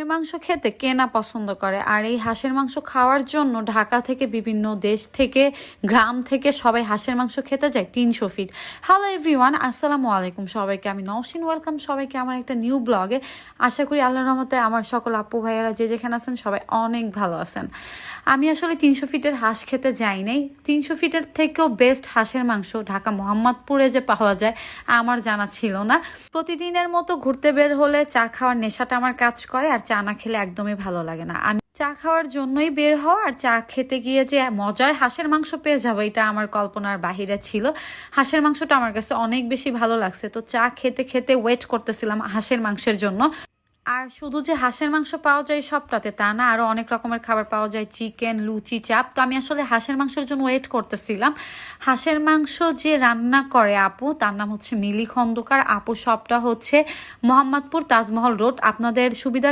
হাঁসের মাংস খেতে কে না পছন্দ করে। আর এই হাঁসের মাংস খাওয়ার জন্য ঢাকা থেকে বিভিন্ন দেশ থেকে গ্রাম থেকে সবাই হাঁসের মাংস খেতে যায় 300 ফিট। হ্যালো এভরিওয়ান, আসসালামু আলাইকুম সবাইকে। আমি নওশিন, ওয়েলকাম সবাইকে আমার একটা নিউ ব্লগে। আশা করি আল্লাহর রহমতে আমার সকল আপু ভাইয়ারা যে যেখানে আছেন সবাই অনেক ভালো আছেন। আমি আসলে 300 ফিটের হাঁস খেতে যাই নাই। 300 ফিটের থেকেও বেস্ট হাঁসের মাংস ঢাকা মোহাম্মদপুরে যে পাওয়া যায় আমার জানা ছিল না। প্রতিদিনের মতো ঘুরতে বের হলে চা খাওয়ার নেশাটা আমার কাজ করে, আর চা না খেলে একদমই ভালো লাগে না। আমি চা খাওয়ার জন্যই বের হওয়া, আর চা খেতে গিয়ে যে মজার হাঁসের মাংস পেয়ে যাবো এটা আমার কল্পনার বাহিরে ছিল। হাঁসের মাংসটা আমার কাছে অনেক বেশি ভালো লাগছে, তো চা খেতে খেতে ওয়েট করতেছিলাম হাঁসের মাংসের জন্য। আর শুধু যে হাঁসের মাংস পাওয়া যায় সবটাতে তা না, আরও অনেক রকমের খাবার পাওয়া যায়, চিকেন, লুচি, চাপ। তো আমি আসলে হাঁসের মাংসের জন্য ওয়েট করতেছিলাম। হাঁসের মাংস যে রান্না করে আপু, তার নাম হচ্ছে মিলি খন্দকার আপু। সবটা হচ্ছে মোহাম্মদপুর তাজমহল রোড। আপনাদের সুবিধা